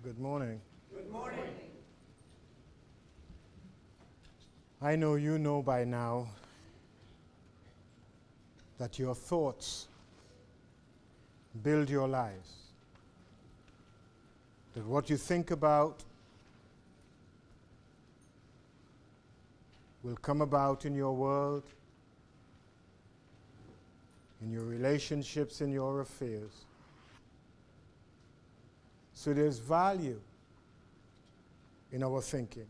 Good morning. Good morning. I know you know by now that your thoughts build your lives. That what you think about will come about in your world, in your relationships, in your affairs. So there's value in our thinking.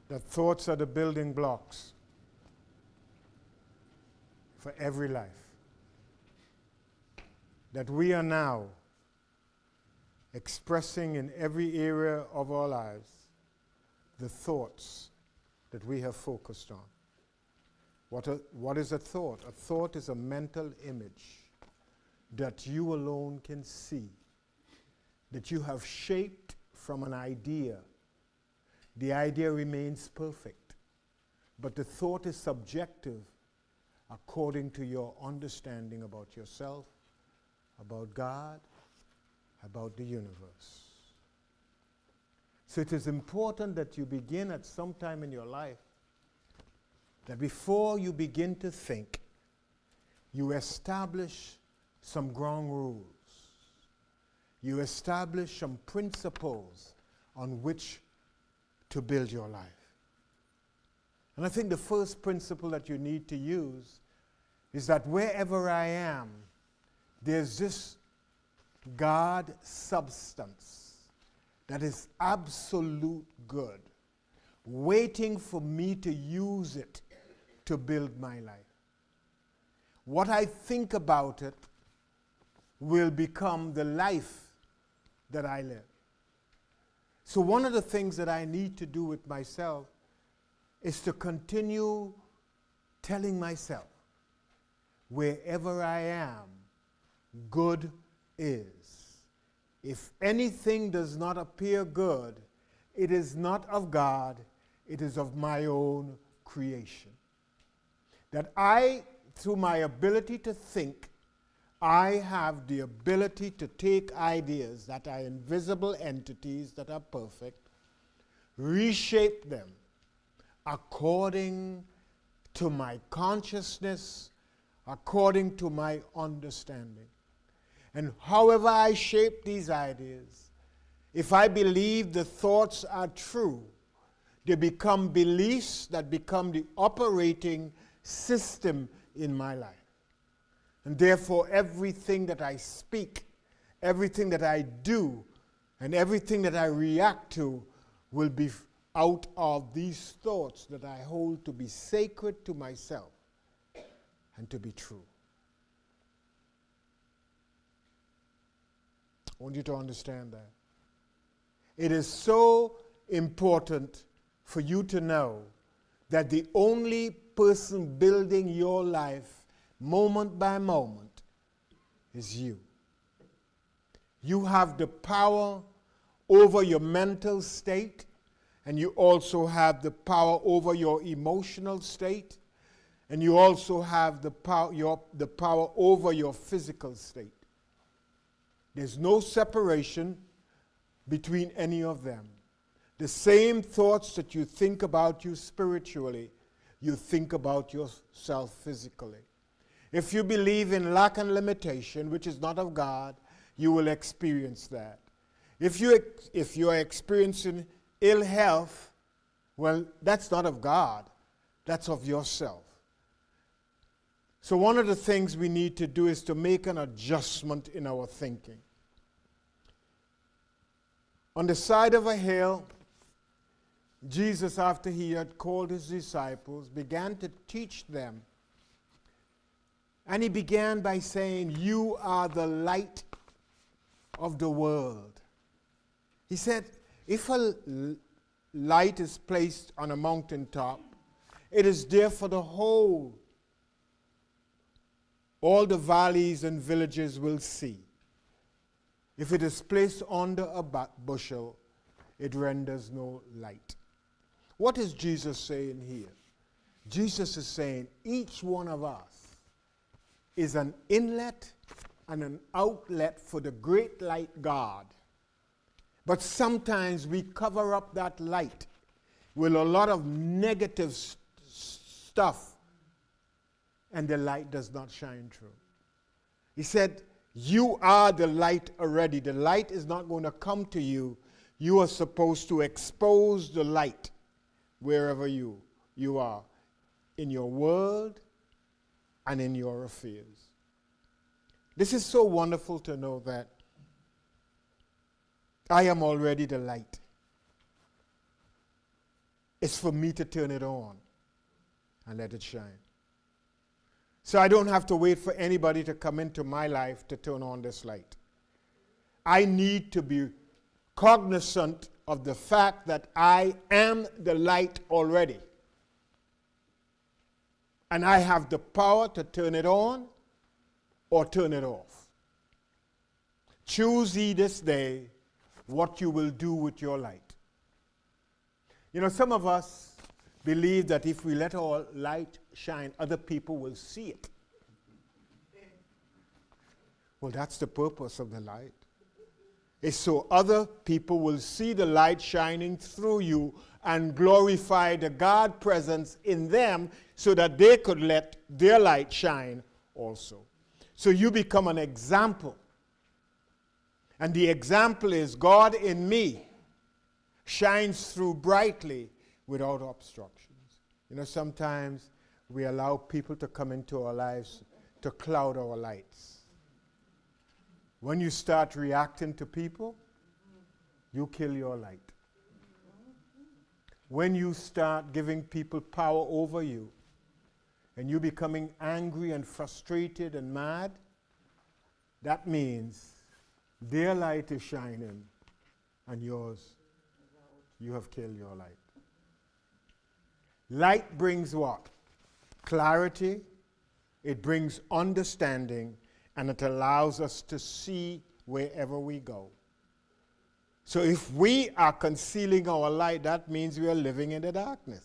That thoughts are the building blocks for every life. That we are now expressing in every area of our lives the thoughts that we have focused on. What is a thought? A thought is a mental image that you alone can see, that you have shaped from an idea. The idea remains perfect, but the thought is subjective according to your understanding about yourself, about God, about the universe. So it is important that you begin at some time in your life, that before you begin to think, you establish some ground rules. You establish some principles on which to build your life. And I think the first principle that you need to use is that wherever I am, there's this God substance that is absolute good, waiting for me to use it to build my life. What I think about it will become the life that I live. So one of the things that I need to do with myself is to continue telling myself, wherever I am, good is. If anything does not appear good, it is not of God, it is of my own creation. That I, through my ability to think, I have the ability to take ideas that are invisible entities that are perfect, reshape them according to my consciousness, according to my understanding. And however I shape these ideas, if I believe the thoughts are true, they become beliefs that become the operating system in my life. And therefore, everything that I speak, everything that I do, and everything that I react to will be out of these thoughts that I hold to be sacred to myself and to be true. I want you to understand that. It is so important for you to know that the only person building your life moment by moment is you. You have the power over your mental state, and you also have the power over your emotional state, and you also have the power over your physical state. There's no separation between any of them. The same thoughts that you think about you spiritually, you think about yourself physically. If you believe in lack and limitation, which is not of God, you will experience that. If you are experiencing ill health, well, that's not of God. That's of yourself. So one of the things we need to do is to make an adjustment in our thinking. On the side of a hill, Jesus, after he had called his disciples, began to teach them. And he began by saying, you are the light of the world. He said, if a light is placed on a mountaintop, it is there for the whole. All the valleys and villages will see. If it is placed under a bushel, it renders no light. What is Jesus saying here? Jesus is saying each one of us is an inlet and an outlet for the great light God. But sometimes we cover up that light with a lot of negative stuff, and the light does not shine through. He said, you are the light already. The light is not going to come to you. You are supposed to expose the light wherever you are, in your world and in your affairs. This is so wonderful to know that I am already the light. It's for me to turn it on and let it shine. So I don't have to wait for anybody to come into my life to turn on this light. I need to be cognizant of the fact that I am the light already. And I have the power to turn it on or turn it off. Choose ye this day what you will do with your light. You know, some of us believe that if we let our light shine, other people will see it. Well, that's the purpose of the light. It's so other people will see the light shining through you and glorify the God presence in them so that they could let their light shine also. So you become an example. And the example is God in me shines through brightly without obstructions. You know, sometimes we allow people to come into our lives to cloud our lights. When you start reacting to people, you kill your light. When you start giving people power over you, and you becoming angry and frustrated and mad, that means their light is shining and yours, you have killed your light. Light brings what? Clarity. It brings understanding, and it allows us to see wherever we go. So if we are concealing our light, that means we are living in the darkness.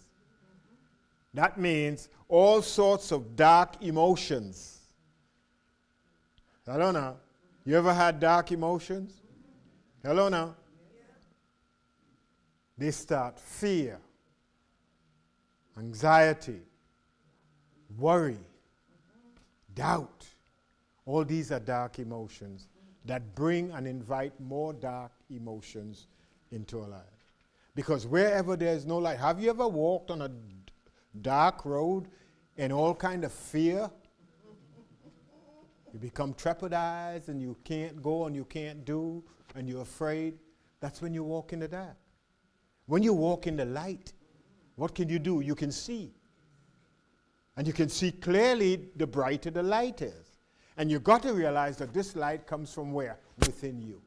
That means all sorts of dark emotions. Hello now. You ever had dark emotions? Hello now. They start fear, anxiety, worry, doubt. All these are dark emotions that bring and invite more dark emotions into our life. Because wherever there's no light, have you ever walked on a dark road in all kind of fear? You become trepidized and you can't go and you can't do and you're afraid. That's when you walk in the dark. When you walk in the light, what can you do? You can see. And you can see clearly the brighter the light is. And you've got to realize that this light comes from where? Within you.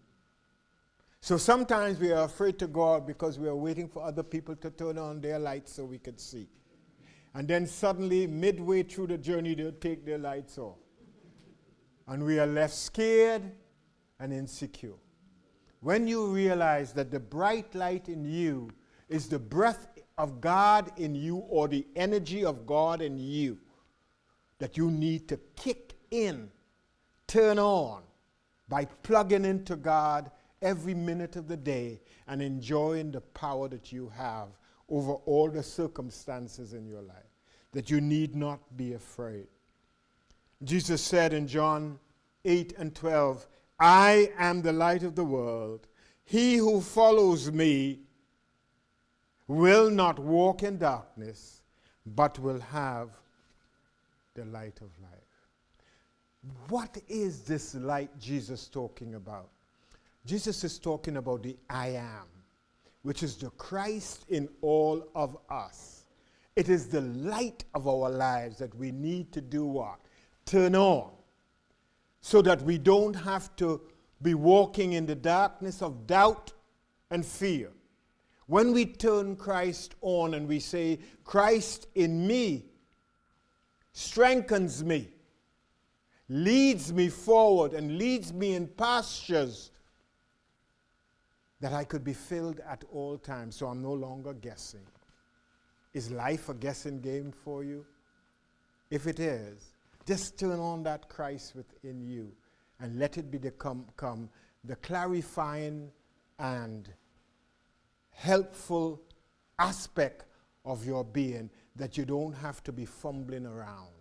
So sometimes we are afraid to go out because we are waiting for other people to turn on their lights so we can see. And then suddenly, midway through the journey, they'll take their lights off. And we are left scared and insecure. When you realize that the bright light in you is the breath of God in you, or the energy of God in you, that you need to kick in, turn on, by plugging into God every minute of the day and enjoying the power that you have over all the circumstances in your life, that you need not be afraid. Jesus said in John 8:12, I am the light of the world. He who follows me will not walk in darkness, but will have the light of life. What is this light Jesus talking about? Jesus is talking about the I am, which is the Christ in all of us. It is the light of our lives that we need to do what? Turn on, so that we don't have to be walking in the darkness of doubt and fear. When we turn Christ on and we say, Christ in me strengthens me, leads me forward, and leads me in pastures that I could be filled at all times, so I'm no longer guessing. Is life a guessing game for you? If it is, just turn on that Christ within you and let it become the clarifying and helpful aspect of your being, that you don't have to be fumbling around.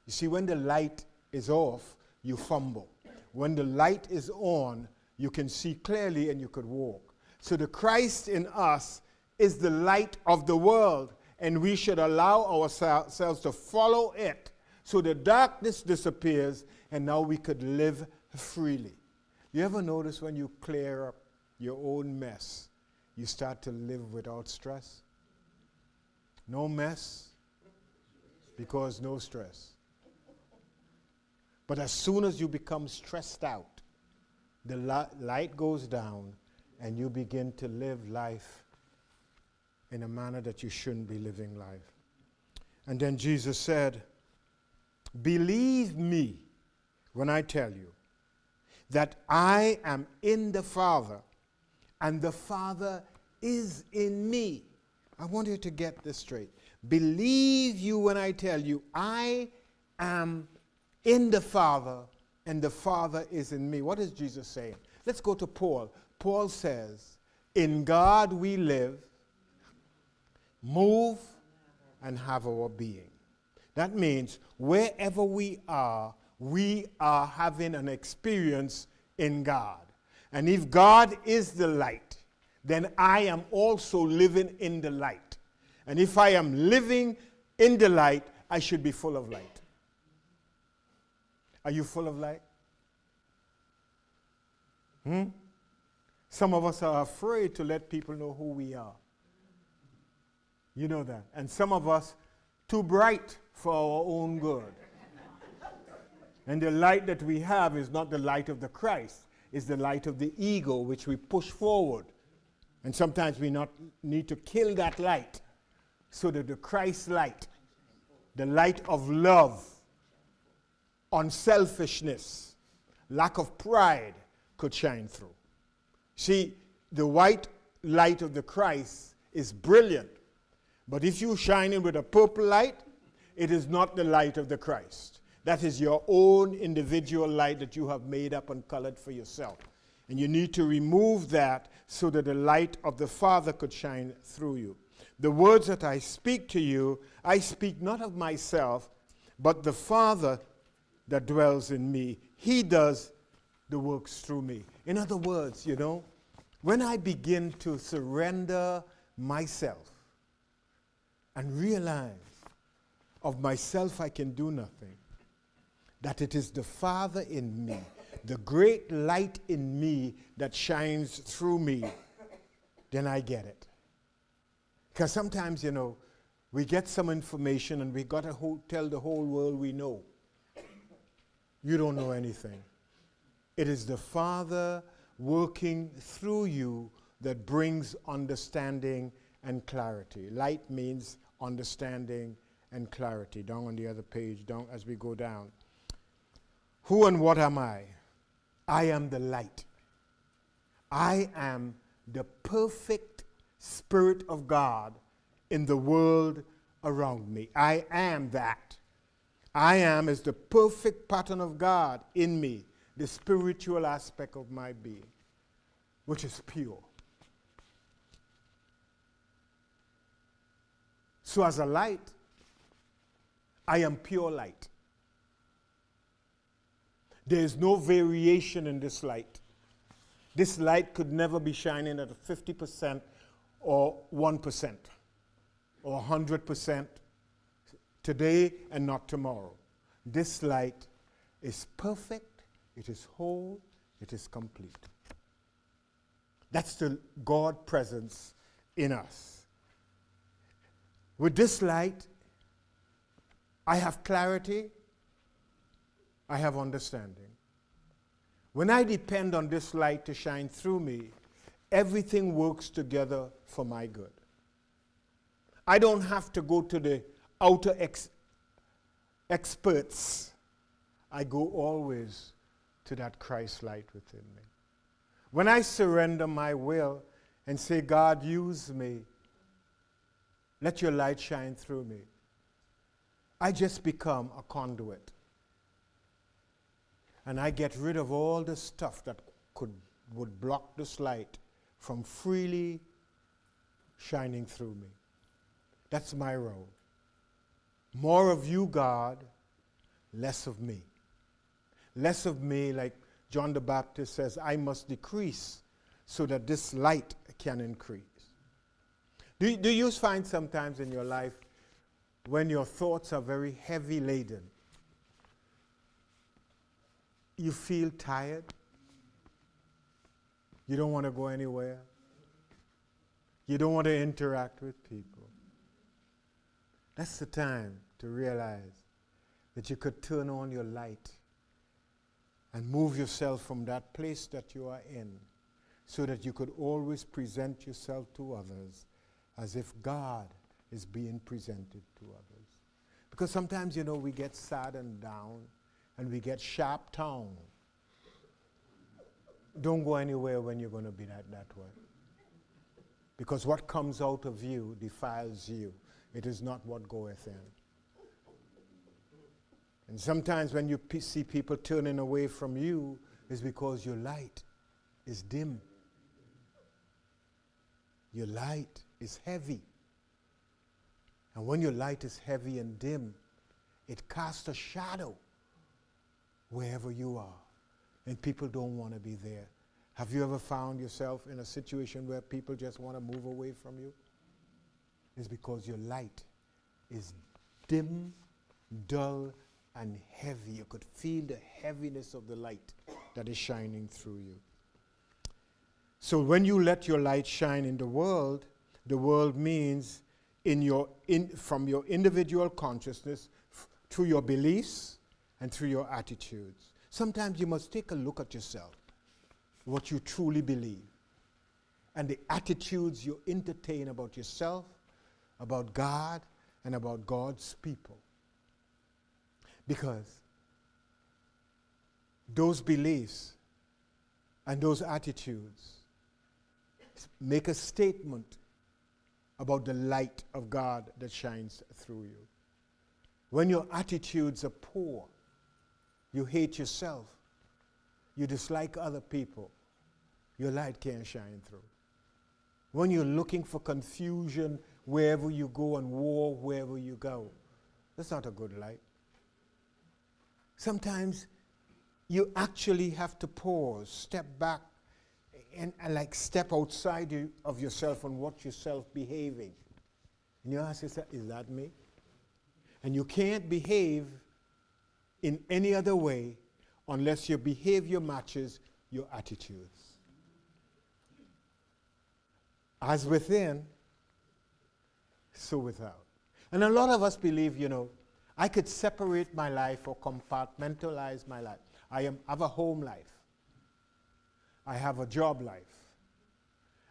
You see, when the light is off, you fumble. When the light is on, you can see clearly and you could walk. So the Christ in us is the light of the world, and we should allow ourselves to follow it so the darkness disappears and now we could live freely. You ever notice when you clear up your own mess, you start to live without stress? No mess because no stress. But as soon as you become stressed out, the light goes down and you begin to live life in a manner that you shouldn't be living life. And then Jesus said, believe me when I tell you that I am in the Father and the Father is in me. I want you to get this straight. Believe you when I tell you I am in the Father and the Father is in me. What is Jesus saying? Let's go to Paul. Paul says, in God we live, move, and have our being. That means wherever we are having an experience in God. And if God is the light, then I am also living in the light. And if I am living in the light, I should be full of light. Are you full of light? Some of us are afraid to let people know who we are. You know that. And some of us too bright for our own good. And the light that we have is not the light of the Christ. It's the light of the ego, which we push forward. And sometimes we need to kill that light so that the Christ light, the light of love, unselfishness, lack of pride could shine through. See, the white light of the Christ is brilliant. But if you shine in with a purple light, it is not the light of the Christ. That is your own individual light that you have made up and colored for yourself. And you need to remove that so that the light of the Father could shine through you. The words that I speak to you, I speak not of myself, but the Father that dwells in me. He does the works through me. In other words, you know, when I begin to surrender myself and realize of myself I can do nothing, that it is the Father in me, the great light in me that shines through me, then I get it. Because sometimes, you know, we get some information and we got to tell the whole world we know. You don't know anything. It is the Father working through you that brings understanding and clarity. Light means understanding and clarity. Down on the other page, down as we go down. Who and what am I? I am the light. I am the perfect Spirit of God in the world around me. I am that. I am is the perfect pattern of God in me, the spiritual aspect of my being, which is pure. So as a light, I am pure light. There is no variation in this light. This light could never be shining at 50% or 1% or 100% today and not tomorrow. This light is perfect, it is whole, it is complete. That's the God presence in us. With this light, I have clarity, I have understanding. When I depend on this light to shine through me, everything works together for my good. I don't have to go to the outer experts. I go always to that Christ light within me. When I surrender my will and say, God, use me, let your light shine through me, I just become a conduit. and I get rid of all the stuff that would block this light from freely shining through me. That's my role. More of you, God, less of me. Less of me, like John the Baptist says, I must decrease so that this light can increase. Do you find sometimes in your life when your thoughts are very heavy laden, you feel tired? You don't want to go anywhere? You don't want to interact with people? That's the time to realize that you could turn on your light and move yourself from that place that you are in so that you could always present yourself to others as if God is being presented to others. Because sometimes, we get sad and down and we get sharp tongue. Don't go anywhere when you're going to be that way. Because what comes out of you defiles you. It is not what goeth in. And sometimes when you see people turning away from you, it's because your light is dim. Your light is heavy. And when your light is heavy and dim, it casts a shadow wherever you are. And people don't want to be there. Have you ever found yourself in a situation where people just want to move away from you? It's because your light is dim, dull, and heavy. You could feel the heaviness of the light that is shining through you. So when you let your light shine in the world means from your individual consciousness through your beliefs and through your attitudes. Sometimes you must take a look at yourself, what you truly believe, and the attitudes you entertain about yourself, about God, and about God's people. Because those beliefs and those attitudes make a statement about the light of God that shines through you. When your attitudes are poor, you hate yourself, you dislike other people, your light can't shine through. When you're looking for confusion wherever you go and war wherever you go, that's not a good light. Sometimes you actually have to pause, step back, and like step outside of yourself and watch yourself behaving. And you ask yourself, is that me? And you can't behave in any other way unless your behavior matches your attitudes. As within, so without. And a lot of us believe, I could separate my life or compartmentalize my life. I have a home life. I have a job life.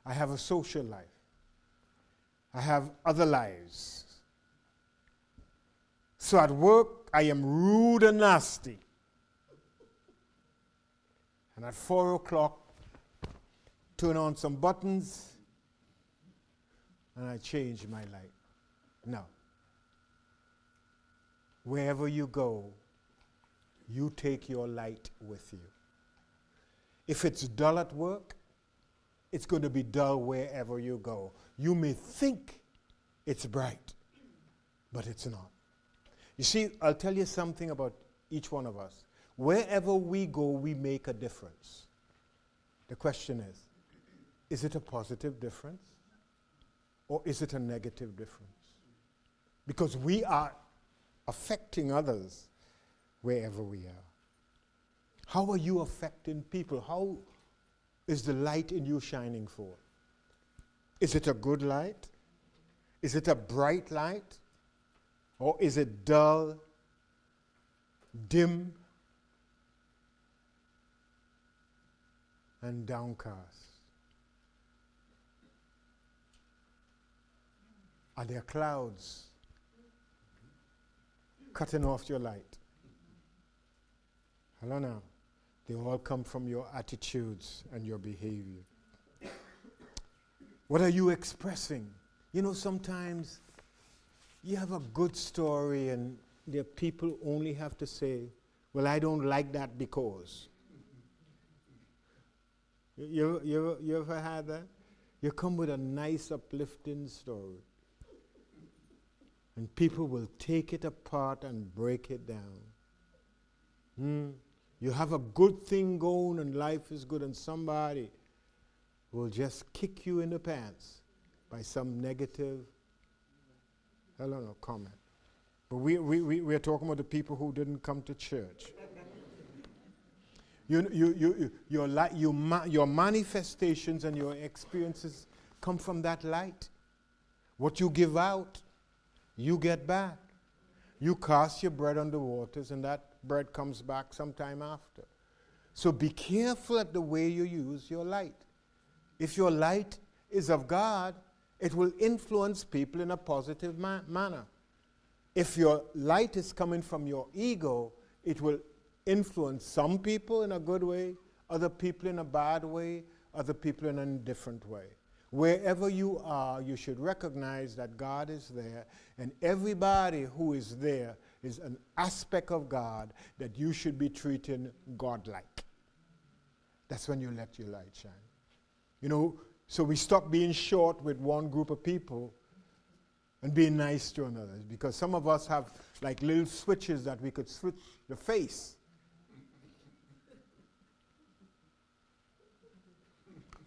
I have a social life. I have other lives. So at work, I am rude and nasty. And at 4 o'clock, turn on some buttons, and I change my life. No. Wherever you go, you take your light with you. If it's dull at work, it's going to be dull wherever you go. You may think it's bright, but it's not. You see, I'll tell you something about each one of us. Wherever we go, we make a difference. The question is it a positive difference? Or is it a negative difference? Because we are affecting others wherever we are. How are you affecting people? How is the light in you shining forth? Is it a good light? Is it a bright light? Or is it dull, dim, and downcast? Are there clouds cutting off your light? Hello now. They all come from your attitudes and your behavior. What are you expressing? Sometimes you have a good story and the people only have to say, Well, I don't like that because. You ever had that? You come with a nice, uplifting story, and people will take it apart and break it down. You have a good thing going and life is good, and somebody will just kick you in the pants by some negative, comment. But we're talking about the people who didn't come to church. Your manifestations and your experiences come from that light. What you give out, you get back. You cast your bread on the waters, and that bread comes back sometime after. So be careful at the way you use your light. If your light is of God, it will influence people in a positive manner. If your light is coming from your ego, it will influence some people in a good way, other people in a bad way, other people in a different way. Wherever you are, you should recognize that God is there, and everybody who is there is an aspect of God that you should be treating God-like. That's when you let your light shine. So we stop being short with one group of people and being nice to another, because some of us have like little switches that we could switch the face.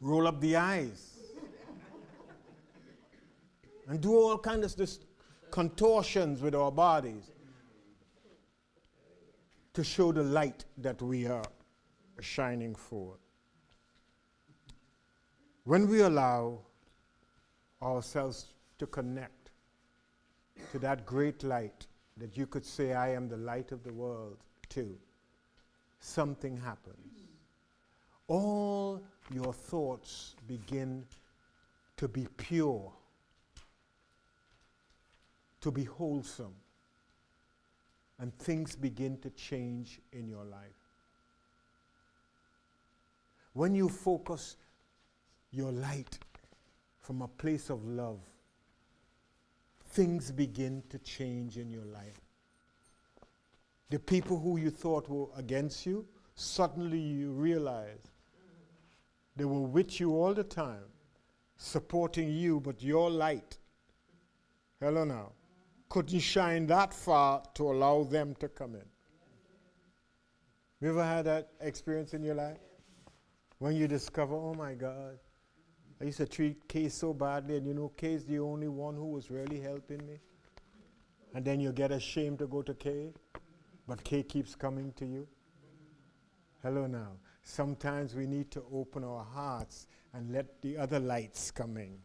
Roll up the eyes. And do all kinds of contortions with our bodies to show the light that we are shining forth. When we allow ourselves to connect to that great light that you could say, I am the light of the world too, something happens. All your thoughts begin to be pure, to be wholesome, and things begin to change in your life. When you focus your light from a place of love, things begin to change in your life. The people who you thought were against you, suddenly you realize they were with you all the time, supporting you, but your light, hello now, couldn't shine that far to allow them to come in. You ever had that experience in your life? When you discover, oh my God, I used to treat Kay so badly, and Kay's the only one who was really helping me. And then you get ashamed to go to Kay, but Kay keeps coming to you. Hello now. Sometimes we need to open our hearts and let the other lights come in.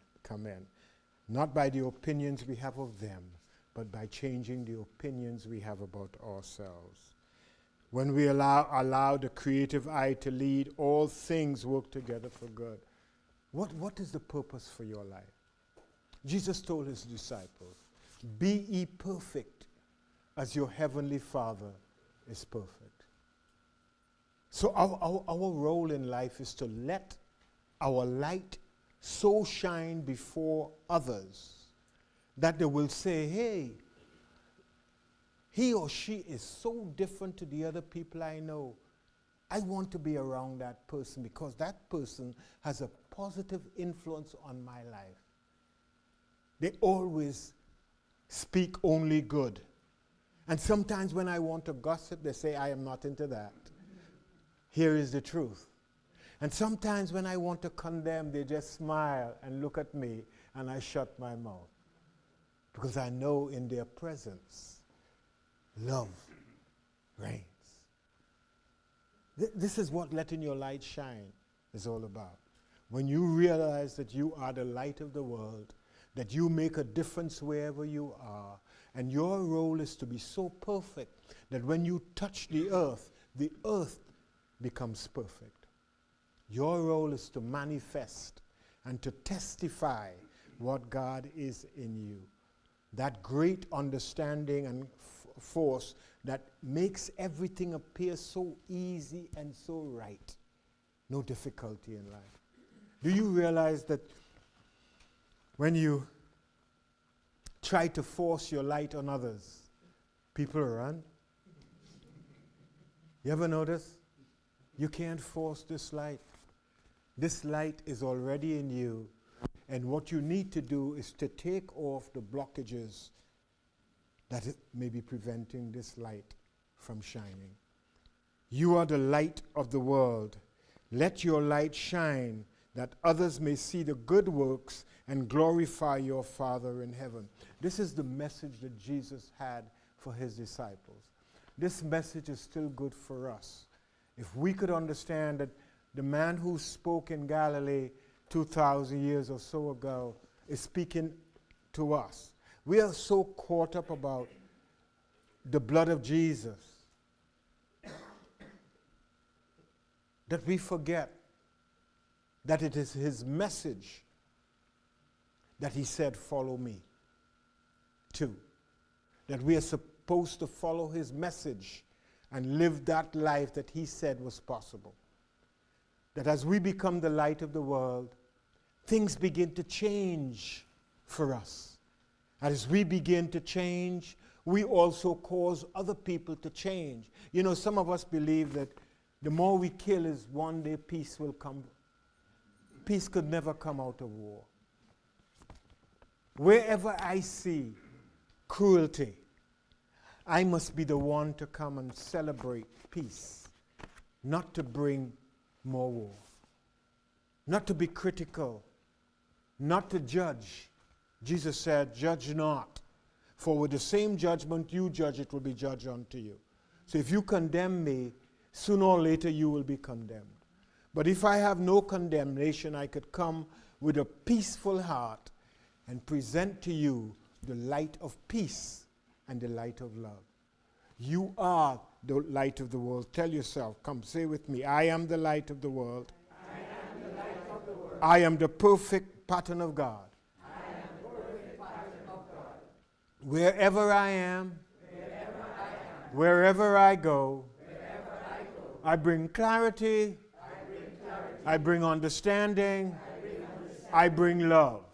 Not by the opinions we have of them, but by changing the opinions we have about ourselves. When we allow the creative eye to lead, all things work together for good. What is the purpose for your life? Jesus told his disciples, be ye perfect as your heavenly Father is perfect. So our role in life is to let our light so shine before others that they will say, hey, he or she is so different to the other people I know. I want to be around that person because that person has a positive influence on my life. They always speak only good. And sometimes when I want to gossip, they say, I am not into that. Here is the truth. And sometimes when I want to condemn, they just smile and look at me, and I shut my mouth. Because I know in their presence, love reigns. This is what letting your light shine is all about. When you realize that you are the light of the world, that you make a difference wherever you are, and your role is to be so perfect that when you touch the earth becomes perfect. Your role is to manifest and to testify what God is in you. That great understanding and force that makes everything appear so easy and so right. No difficulty in life. Do you realize that when you try to force your light on others, people run? You ever notice? You can't force this light. This light is already in you, and what you need to do is to take off the blockages that may be preventing this light from shining. You are the light of the world. Let your light shine, that others may see the good works and glorify your Father in heaven. This is the message that Jesus had for his disciples. This message is still good for us. If we could understand that the man who spoke in Galilee 2,000 years or so ago is speaking to us. We are so caught up about the blood of Jesus that we forget that it is his message that he said, follow me. 2, that we are supposed to follow his message and live that life that he said was possible. That as we become the light of the world, things begin to change for us. And as we begin to change, we also cause other people to change. You know, some of us believe that the more we kill is one day peace will come. Peace could never come out of war. Wherever I see cruelty, I must be the one to come and celebrate peace, not to bring more war, not to be critical, not to judge. Jesus said, judge not, for with the same judgment you judge, it will be judged unto you. So if you condemn me, sooner or later you will be condemned. But if I have no condemnation, I could come with a peaceful heart and present to you the light of peace and the light of love. You are the light of the world. Tell yourself, come say with me, I am the light of the world. I am the light of the world. I am the perfect pattern of God. I am the perfect pattern of God. Wherever I am, wherever I go, I bring clarity, I bring understanding, I bring love.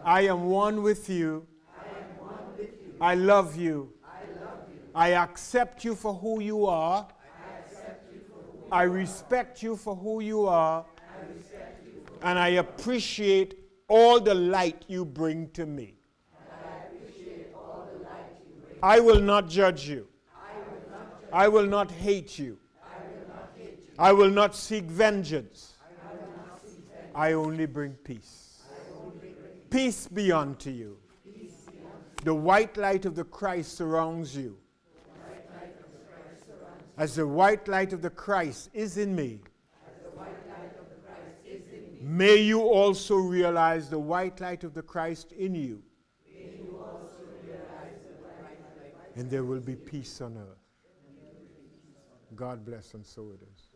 I am one with you. I love you. I accept you for who you are. I respect you for who you are. And I appreciate all the light you bring to me. I will not judge you. I will not hate you. I will not seek vengeance. I only bring peace. Peace be unto you. The white light of the Christ surrounds you. As the white light of the Christ is in me, may you also realize the white light of the Christ in you. And there will be peace on earth. God bless, and so it is.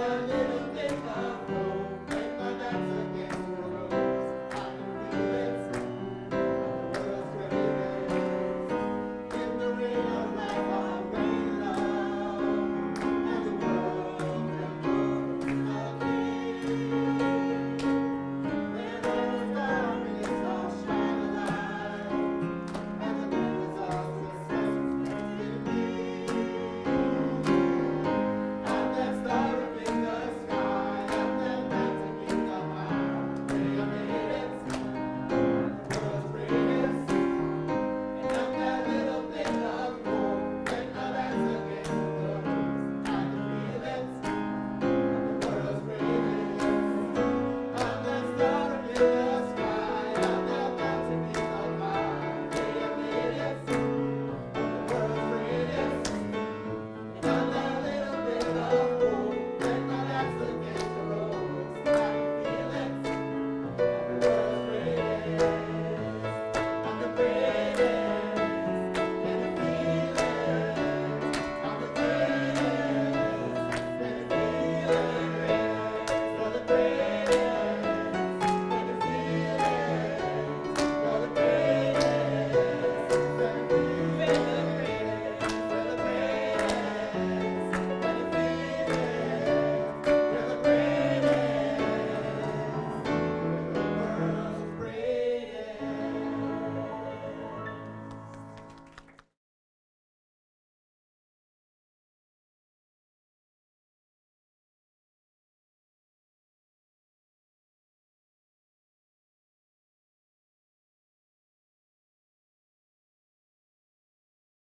the living